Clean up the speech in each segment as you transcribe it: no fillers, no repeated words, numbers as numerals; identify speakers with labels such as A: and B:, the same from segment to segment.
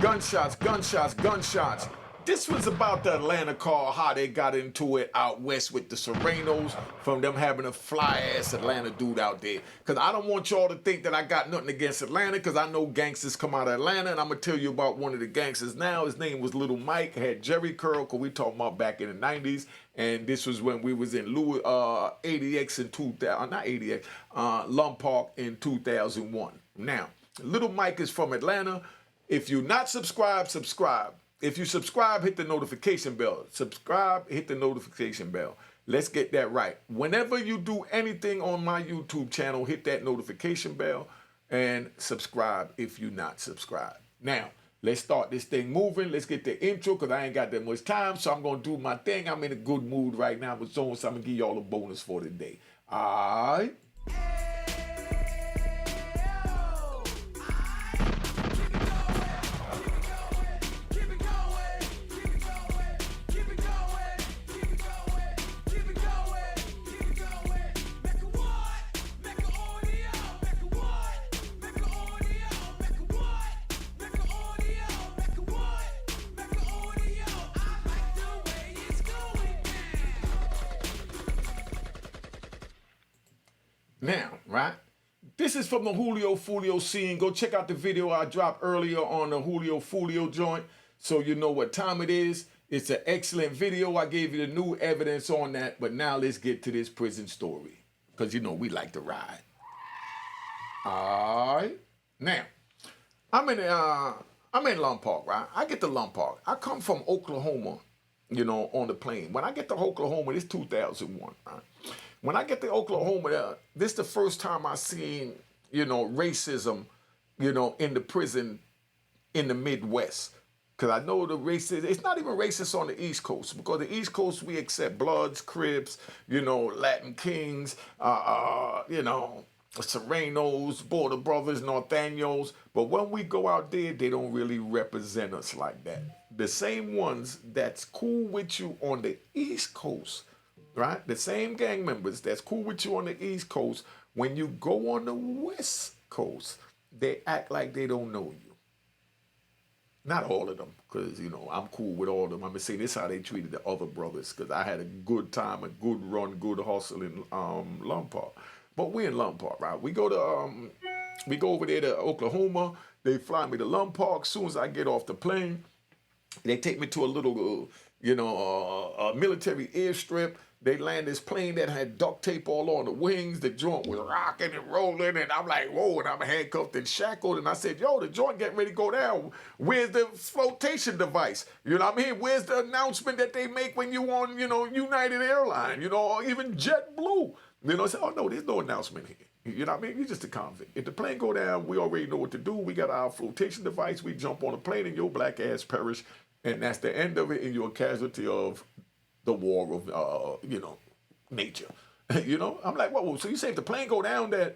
A: Gunshots, gunshots, gunshots. This was about the Atlanta car, how they got into it out west with the Surenos, from them having a fly-ass Atlanta dude out there. Because I don't want y'all to think that I got nothing against Atlanta, because I know gangsters come out of Atlanta, and I'm going to tell you about one of the gangsters now. His name was Little Mike, had Jerry curl, because we talking about back in the 90s, and this was when we was in ADX in 2000, not ADX, Lompoc in 2001. Now, Little Mike is from Atlanta. If you're not subscribed, subscribe. If you subscribe, hit the notification bell. Subscribe, hit the notification bell. Let's get that right. Whenever you do anything on my YouTube channel, hit that notification bell and subscribe if you're not subscribed. Now, let's start this thing moving. Let's get the intro because I ain't got that much time, so I'm going to do my thing. I'm in a good mood right now, so I'm going to give y'all a bonus for today. All right? Now, right? This is from the Julio Fulio scene. Go check out the video I dropped earlier on the Julio Fulio joint so you know what time it is. It's an excellent video. I gave you the new evidence on that. But now let's get to this prison story. Because, you know, we like to ride. All right. Now, I'm in Lompoc, right? I get to Lompoc. I come from Oklahoma, you know, on the plane. When I get to Oklahoma, it's 2001, right? When I get to Oklahoma, this is the first time I seen, you know, racism, you know, in the prison in the Midwest. Because I know the racism, it's not even racist on the East Coast. Because the East Coast, we accept Bloods, Crips, you know, Latin Kings, you know, Surenos, Border Brothers, Northanios. But when we go out there, they don't really represent us like that. The same ones that's cool with you on the East Coast, right? The same gang members that's cool with you on the East Coast, when you go on the West Coast, they act like they don't know you. Not all of them, because, you know, I'm cool with all of them. I'm going to say this how they treated the other brothers, because I had a good time, a good run, good hustle in Lompoc. But we're in Lompoc, right? We go over there to Oklahoma. They fly me to Lompoc. As soon as I get off the plane, they take me to a little, you know, military airstrip. They land this plane that had duct tape all on the wings. The joint was rocking and rolling, and I'm like, whoa, and I'm handcuffed and shackled. And I said, yo, the joint getting ready to go down. Where's the flotation device? You know what I mean? Where's the announcement that they make when you on, you know, United Airlines, you know, or even JetBlue? You know, I said, oh, no, there's no announcement here. You know what I mean? You're just a convict. If the plane go down, we already know what to do. We got our flotation device. We jump on the plane, and your black ass perish. And that's the end of it, and you're a casualty of the war of, you know, nature. You know? I'm like, whoa, so you say if the plane go down that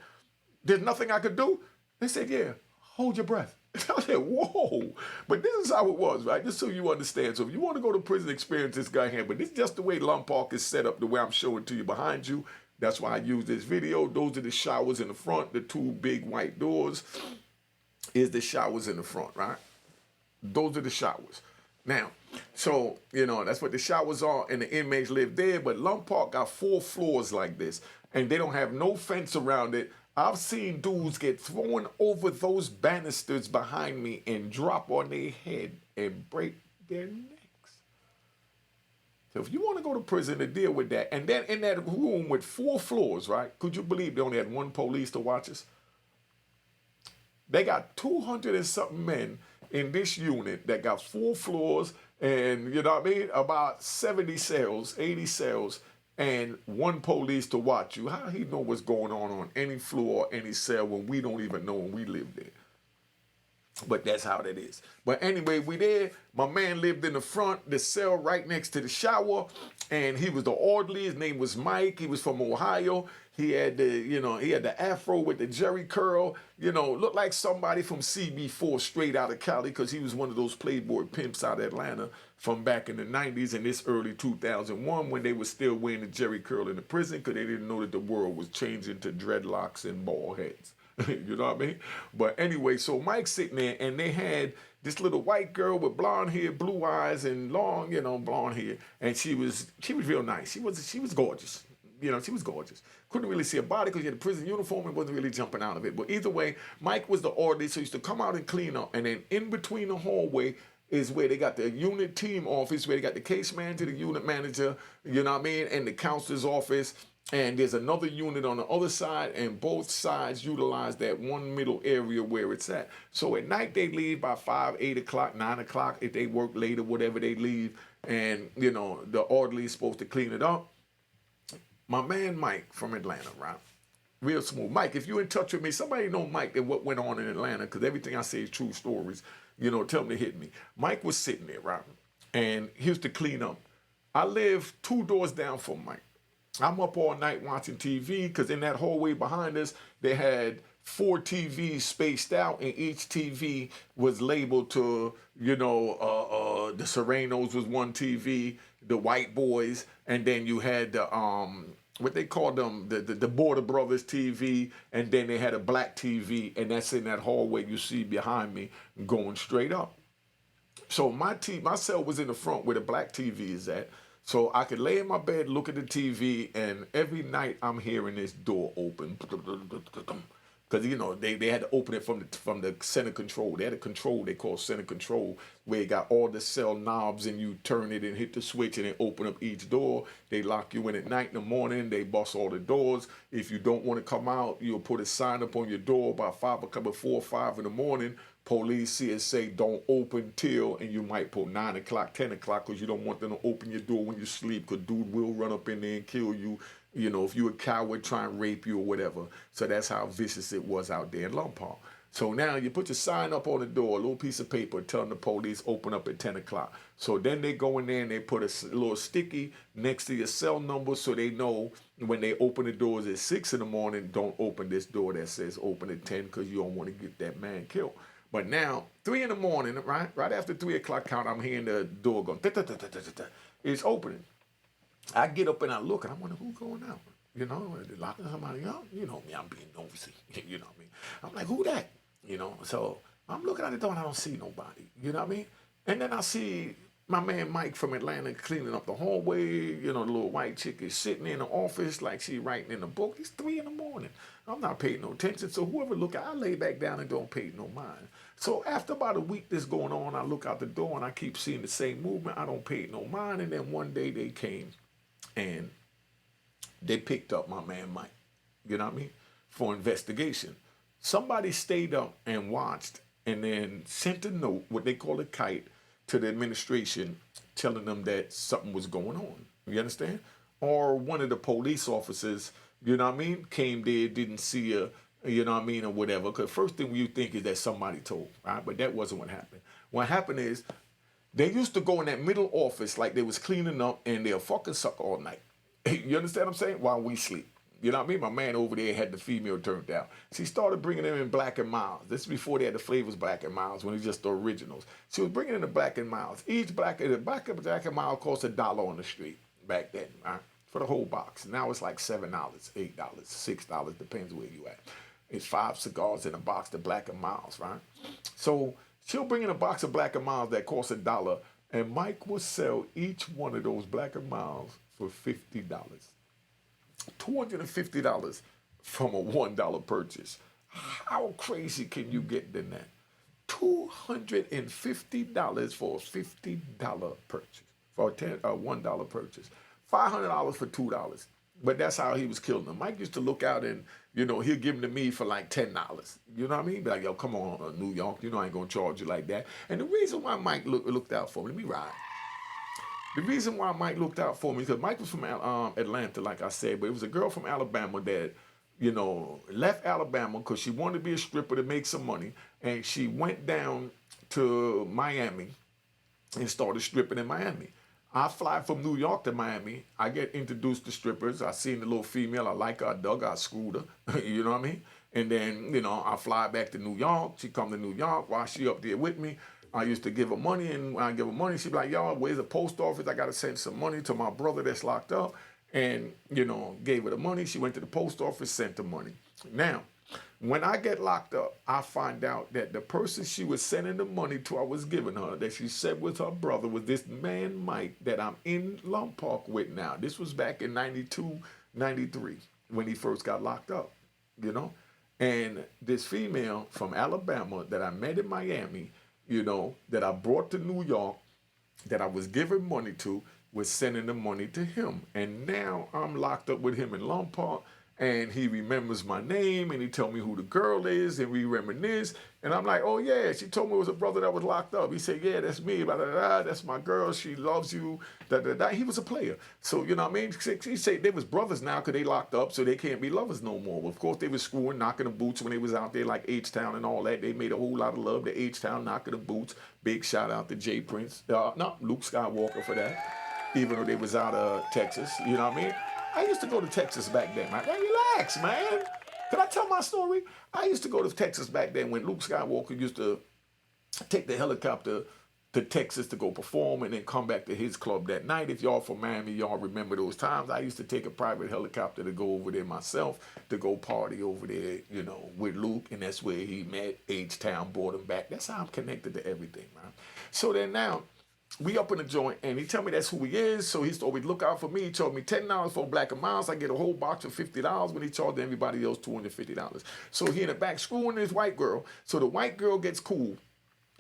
A: there's nothing I could do? They said, yeah, hold your breath. I said, whoa. But this is how it was, right? Just so you understand. So if you want to go to prison, experience this guy here. But this is just the way Lompoc is set up, the way I'm showing to you behind you. That's why I use this video. Those are the showers in the front. The two big white doors is the showers in the front, right? Those are the showers. Now, so, you know, that's what the showers are, and the inmates live there. But Lompoc got 4 floors like this, and they don't have no fence around it. I've seen dudes get thrown over those banisters behind me and drop on their head and break their necks. So if you want to go to prison to deal with that, and then in that room with 4 floors, right, could you believe they only had 1 police to watch us? They got 200 and something men in this unit that got 4 floors and, you know what I mean, about 70 cells, 80 cells, and 1 police to watch you. How he know what's going on any floor, any cell when we don't even know when we live there? But that's how that is. But anyway, we there. My man lived in the front, the cell right next to the shower, and he was the orderly. His name was Mike. He was from Ohio. He had the, you know, he had the afro with the jerry curl. You know, looked like somebody from CB4 straight out of Cali, because he was one of those Playboy pimps out of Atlanta from back in the 90s and this early 2001 when they were still wearing the jerry curl in the prison because they didn't know that the world was changing to dreadlocks and bald heads. You know what I mean? But anyway, so Mike's sitting there, and they had this little white girl with blonde hair, blue eyes, and long, blonde hair, and she was real nice. She was gorgeous. She was gorgeous. Couldn't really see her body because she had a prison uniform and wasn't really jumping out of it. But either way, Mike was the orderly, so he used to come out and clean up. And then in between the hallway is where they got the unit team office, where they got the case manager, the unit manager, you know what I mean, and the counselor's office. And there's another unit on the other side, and both sides utilize that one middle area where it's at. So at night they leave by 5, 8 o'clock, 9 o'clock. If they work later, whatever, they leave. And, the orderly is supposed to clean it up. My man Mike from Atlanta, right? Real smooth. Mike, if you're in touch with me, somebody know Mike and what went on in Atlanta, because everything I say is true stories. Tell them to hit me. Mike was sitting there, right? And he used to clean up. I live 2 doors down from Mike. I'm up all night watching TV, because in that hallway behind us, they had 4 TVs spaced out, and each TV was labeled to, the Surenos was one TV, the White Boys, and then you had the what they called them, the Border Brothers TV, and then they had a black TV, and that's in that hallway you see behind me going straight up. So my cell was in the front where the black TV is at. So I could lay in my bed, look at the TV, and every night I'm hearing this door open. Because, they had to open it from the center control. They had a control they call center control, where you got all the cell knobs, and you turn it and hit the switch and it open up each door. They lock you in at night. In the morning, they bust all the doors. If you don't want to come out, you'll put a sign up on your door by 5 o'clock, before 5 in the morning. Police see it say don't open till, and you might put 9 o'clock, 10 o'clock, because you don't want them to open your door when you sleep, because dude will run up in there and kill you. If you a coward, try and rape you or whatever. So that's how vicious it was out there in Lompoc. So now you put your sign up on the door, a little piece of paper telling the police open up at 10 o'clock. So then they go in there and they put a little sticky next to your cell number, so they know when they open the doors at 6 in the morning, don't open this door that says open at 10, because you don't want to get that man killed. But now, 3 in the morning, right after 3 o'clock count, I'm hearing the door going, it's opening. I get up and I look, and I wonder who's going out. They locking somebody out. You know me, I'm being nosy. You know what I mean? I'm like, who that? So I'm looking at the door and I don't see nobody. You know what I mean? And then I see my man Mike from Atlanta cleaning up the hallway. The little white chick is sitting in the office like she writing in a book. It's 3 in the morning. I'm not paying no attention. So whoever look at, I lay back down and don't pay no mind. So after about a week this going on, I look out the door and I keep seeing the same movement. I don't pay no mind. And then one day they came and they picked up my man Mike, for investigation. Somebody stayed up and watched, and then sent a note, what they call a kite, to the administration, telling them that something was going on. You understand? Or one of the police officers, came there, didn't see her, or whatever. Because first thing you think is that somebody told, right? But that wasn't what happened. What happened is, they used to go in that middle office like they was cleaning up, and they'll fucking suck all night. You understand what I'm saying? While we sleep. You know what I mean? My man over there had the female turned out. She started bringing them in Black and Miles. This is before they had the flavors Black and Miles, when it was just the originals. She was bringing in the Black and Miles. Each Black and Miles cost $1 on the street back then, right? For the whole box. Now it's like $7, $8, $6, depends where you at. It's 5 cigars in a box, the Black and Miles, right? So she'll bring in a box of Black and Miles that costs $1, and Mike will sell each one of those Black and Miles for $50. $250 from a $1 purchase. How crazy can you get than that? $250 for a $50 purchase, for a $1 purchase. $500 for $2. But that's how he was killing them. Mike used to look out and, he'll give them to me for like $10. You know what I mean? Be like, yo, come on, New York. I ain't going to charge you like that. And the reason why Mike looked out for me, let me ride. The reason why Mike looked out for me, because Mike was from Atlanta, like I said, but it was a girl from Alabama that, left Alabama because she wanted to be a stripper to make some money, and she went down to Miami and started stripping in Miami. I fly from New York to Miami. I get introduced to strippers. I seen the little female. I like her. I dug her. I screwed her. You know what I mean? And then, I fly back to New York. She come to New York while she up there with me. I used to give her money, and when I give her money, she'd be like, yo, where's the post office? I got to send some money to my brother that's locked up. And, gave her the money. She went to the post office, sent the money. Now, When I get locked up, I find out that the person she was sending the money to, I was giving her, that she said was her brother, was this man Mike that I'm in Lompoc with now. This was back in 92, 93 when he first got locked up, you know? And this female from Alabama that I met in Miami, that I brought to New York, that I was giving money to, was sending the money to him. And now I'm locked up with him in Lompoc, and he remembers my name, and he tell me who the girl is, and we reminisce. And I'm like, oh yeah, she told me it was a brother that was locked up. He said, yeah, that's me, blah, blah, blah, that's my girl, she loves you, da, da, da. He was a player. So, you know what I mean? He said they was brothers now because they locked up, so they can't be lovers no more. Well, of course, they was screwing, knocking the boots when they was out there like H-Town and all that. They made a whole lot of love to H-Town, knocking the boots. Big shout out to Jay Prince, not Luke Skywalker for that, even though they was out of Texas, you know what I mean? I used to go to Texas back then, man. Relax, man. Can I tell my story? I used to go to Texas back then when Luke Skywalker used to take the helicopter to Texas to go perform and then come back to his club that night. If y'all from Miami, y'all remember those times. I used to take a private helicopter to go over there myself, to go party over there, with Luke. And that's where he met H-Town, brought him back. That's how I'm connected to everything, man. So then now, we up in the joint, and he tell me that's who he is, so he always look out for me. He charged me $10 for a black and miles. I get a whole box of $50 when he charged everybody else $250. So he in the back screwing this white girl. So the white girl gets cool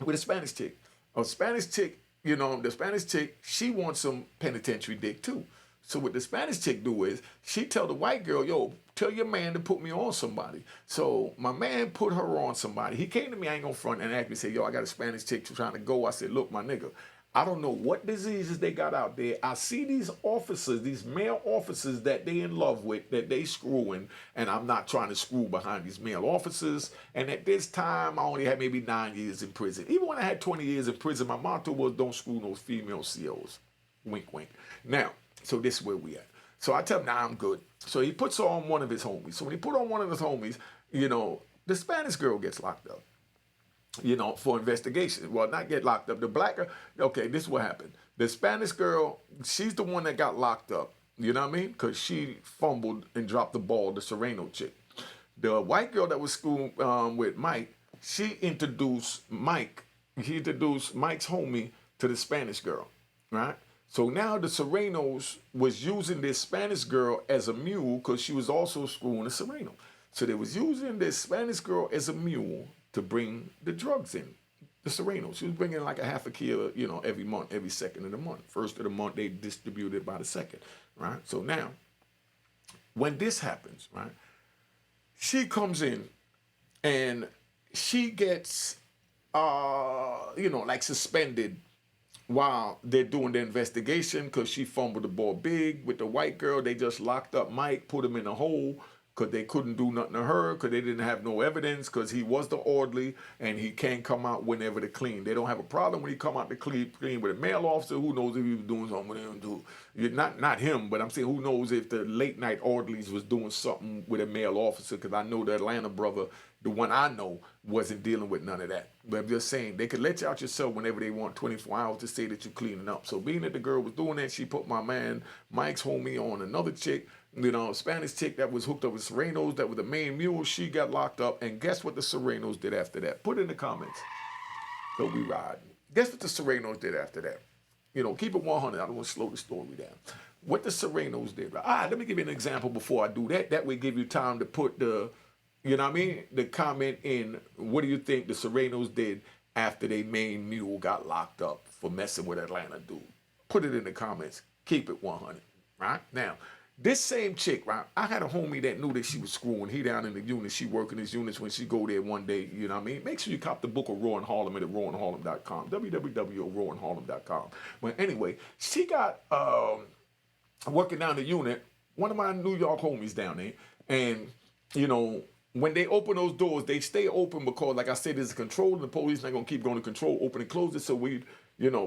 A: with a Spanish chick. A Spanish chick, the Spanish chick, she wants some penitentiary dick too. So what the Spanish chick do is, she tell the white girl, yo, tell your man to put me on somebody. So my man put her on somebody. He came to me, I ain't gonna front, and asked me, say, yo, I got a Spanish chick trying to go. I said, look, my nigga, I don't know what diseases they got out there. I see these officers, these male officers that they in love with, that they screwing, and I'm not trying to screw behind these male officers. And at this time, I only had maybe 9 years in prison. Even when I had 20 years in prison, my motto was don't screw those female COs. Wink, wink. Now, so this is where we at. So I tell him, nah, I'm good. So he puts on one of his homies. So when he put on one of his homies, the Spanish girl gets locked up. For investigation. Well, not get locked up. The black girl, okay, this is what happened. The Spanish girl, she's the one that got locked up. You know what I mean? Because she fumbled and dropped the ball, the Sureno chick. The white girl that was school with Mike, she introduced Mike. He introduced Mike's homie to the Spanish girl, right? So now the Surenos was using this Spanish girl as a mule because she was also screwing a Sureno. So they was using this Spanish girl as a mule to bring the drugs in, the Surenos. She was bringing like a half a kilo, every month, every second of the month. First of the month, they distribute it by the second, right? So now, when this happens, right, she comes in and she gets, like suspended while they're doing the investigation because she fumbled the ball big with the white girl. They just locked up Mike, put him in a hole, because they couldn't do nothing to her, because they didn't have no evidence, because he was the orderly, and he can't come out whenever to clean. They don't have a problem when he come out to clean with a male officer. Who knows if he was doing something with him? Not him, but I'm saying who knows if the late night orderlies was doing something with a male officer, because I know the Atlanta brother, the one I know, wasn't dealing with none of that. But I'm just saying, they could let you out yourself whenever they want 24 hours to say that you're cleaning up. So being that the girl was doing that, she put my man Mike's homie on another chick, Spanish chick that was hooked up with Surenos, that was the main mule. She got locked up, and guess what the Surenos did after that? Put it in the comments. So we ride. Guess what the Surenos did after that? Keep it 100. I don't want to slow the story down. What the Surenos did. Let me give you an example before I do that. That way give you time to put the comment in. What do you think the Surenos did after their main mule got locked up for messing with Atlanta dude? Put it in the comments. Keep it 100. Right? Now, this same chick, right? I had a homie that knew that she was screwing. He down in the unit. She working his units when she go there one day. You know what I mean? Make sure you cop the book of Raw in Harlem at rawinharlem.com. www.rawinharlem.com. But anyway, she got working down the unit. One of my New York homies down there. And, when they open those doors, they stay open because, like I said, there's a control, and the police not going to keep going to control, open and close it. So we,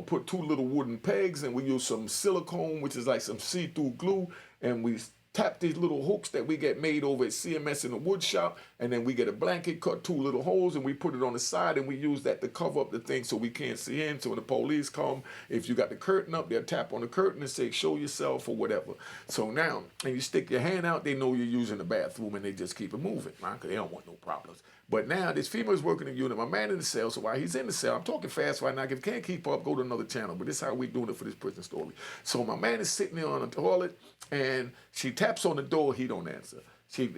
A: put two little wooden pegs, and we use some silicone, which is like some see-through glue, and we tap these little hooks that we get made over at CMS in the wood shop, and then we get a blanket, cut 2 little holes, and we put it on the side, and we use that to cover up the thing so we can't see in. So when the police come, if you got the curtain up, they'll tap on the curtain and say, show yourself or whatever. So now, and you stick your hand out, they know you're using the bathroom, and they just keep it moving, right? Because they don't want no problems. But now, this female is working in the unit. My man in the cell, so while he's in the cell, I'm talking fast right now. If you can't keep up, go to another channel. But this is how we doing it for this prison story. So my man is sitting there on the toilet, and she taps on the door, he don't answer. She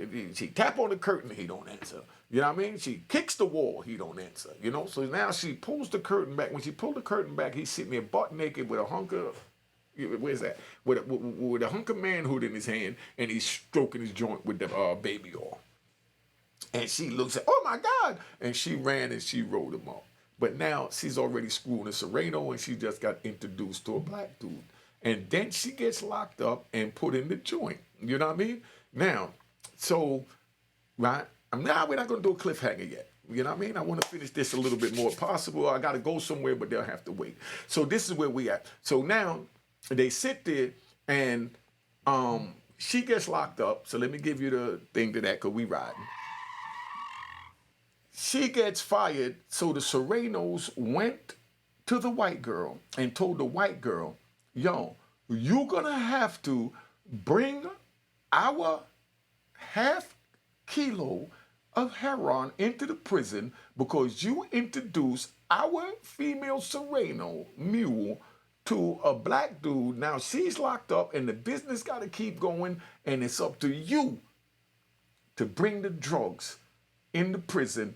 A: tap on the curtain, he don't answer. You know what I mean? She kicks the wall, he don't answer. You know? So now she pulls the curtain back. When she pulled the curtain back, he's sitting there butt naked with a hunk of, where's that? With a hunk of manhood in his hand, and he's stroking his joint with the baby oil. And she looks at, oh my God! And she ran and she rolled him off. But now she's already screwing a Sureno, and she just got introduced to a black dude. And then she gets locked up and put in the joint. You know what I mean? Now, so, right? Now we're not going to do a cliffhanger yet. You know what I mean? I want to finish this a little bit more possible. I got to go somewhere, but they'll have to wait. So this is where we at. So now they sit there, and she gets locked up. So let me give you the thing to that, because we riding. She gets fired, so the Surenos went to the white girl and told the white girl, yo, you're gonna have to bring our half kilo of heroin into the prison because you introduced our female Sureno mule to a black dude. Now she's locked up and the business gotta keep going, and it's up to you to bring the drugs in the prison.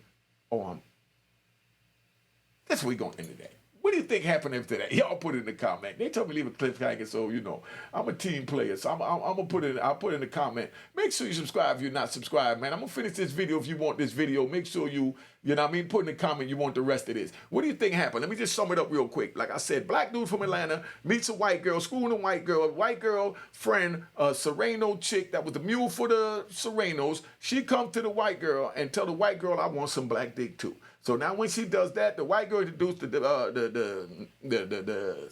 A: That's what we're going to end today. What do you think happened after that? Y'all put it in the comment. They told me leave a cliffhanger, so you know I'm a team player. So I'm gonna put it. I'll put it in the comment. Make sure you subscribe if you're not subscribed, man. I'm gonna finish this video if you want this video. Make sure you know what I mean. Put in the comment you want the rest of this. What do you think happened? Let me just sum it up real quick. Like I said, black dude from Atlanta meets a white girl, screwing a white girl friend, a Sureno chick that was the mule for the Surenos. She come to the white girl and tell the white girl, I want some black dick too. So now when she does that, the white girl introduced the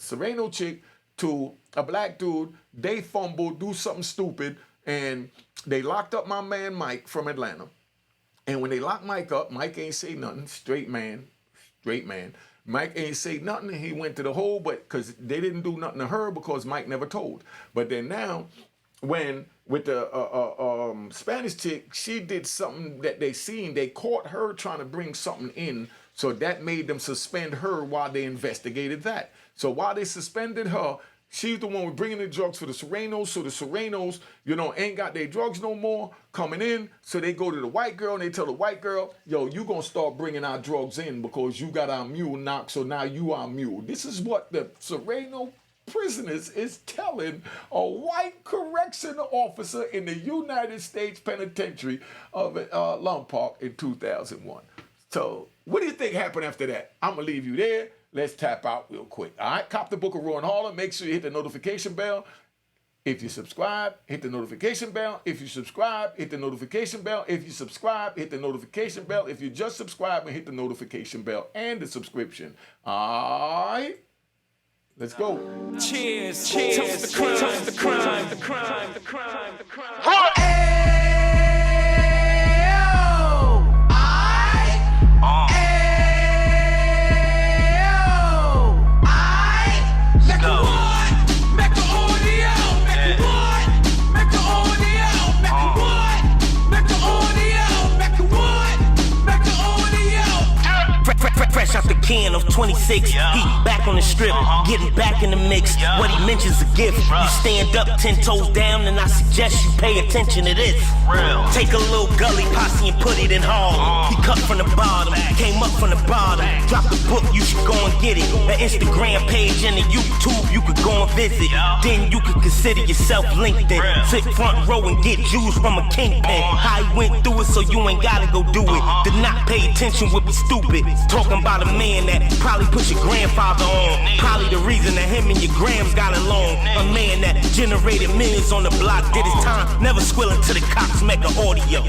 A: Sureno chick to a black dude. They fumble, do something stupid, and they locked up my man Mike from Atlanta. And when they locked Mike up, Mike ain't say nothing. Straight man. Mike ain't say nothing. He went to the hole, but because they didn't do nothing to her because Mike never told. But then now, when with the Spanish chick, she did something that they seen. They caught her trying to bring something in, so that made them suspend her while they investigated that. So while they suspended her, she's the one with bringing the drugs for the Surenos. So the Surenos, you know, ain't got their drugs no more coming in. So they go to the white girl and they tell the white girl, yo, you gonna start bringing our drugs in because you got our mule knocked. So now you are mule. This is what the Sureno prisoners is telling a white correction officer in the United States Penitentiary of Lompoc in 2001. So what do you think happened after that? I'm going to leave you there. Let's tap out real quick. All right, cop the book of Rowan Harlan. Make sure you hit the notification bell. If you subscribe, hit the notification bell. If you subscribe, hit the notification bell. If you subscribe, hit the notification bell. If you just subscribe and hit the notification bell and the subscription. All right. Let's go.
B: Cheers. Toast the crime. Toast the crime. The crime. The crime. The crime.
C: Fresh out the can of 26, he back on the strip, getting back in the mix. What he mentions a gift. You stand up 10 toes down, and I suggest you pay attention to this. Take a little gully posse and put it in Harlem. He cut from the bottom, came up from the bottom. Drop the book, you should go and get it. The Instagram page and the YouTube, you could go and visit. Then you could consider yourself LinkedIn. Sit front row and get Jews from a kingpin. How he went through it, so you ain't gotta go do it. To not pay attention would be stupid. Talking about a man that probably put your grandfather on. Probably the reason that him and your grams got along. A man that generated millions on the block, did his time, never squilling to the cops Mecca audio.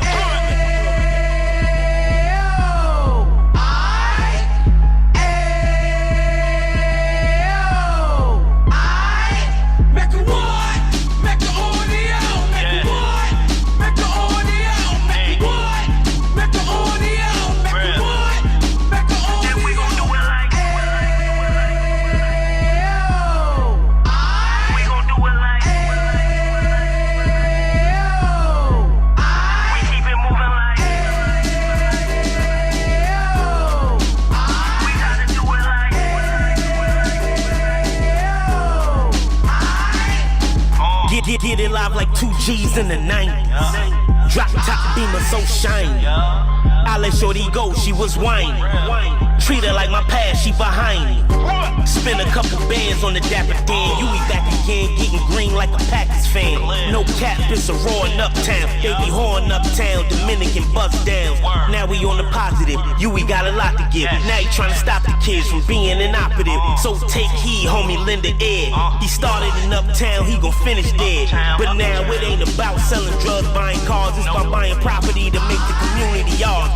C: Mecca what? Mecca audio. Mecca what? Get it live like 2 G's in the 90s. Drop top beamer so shiny. I let shorty go, she was whining. Treat her like my past, she behind me. Spend a couple bands on the Dapper Dan. You be back again, getting green like a Packers fan. No cap, it's a roaring uptown. They be whoring uptown, Dominican bust down. Now we on the positive, we got a lot to give. Now you trying to stop the kids from being inoperative. So take heed, homie, lend a ear. He started in uptown, he gon' finish dead. But now it ain't about selling drugs, buying cars. It's about buying property to make the community yours.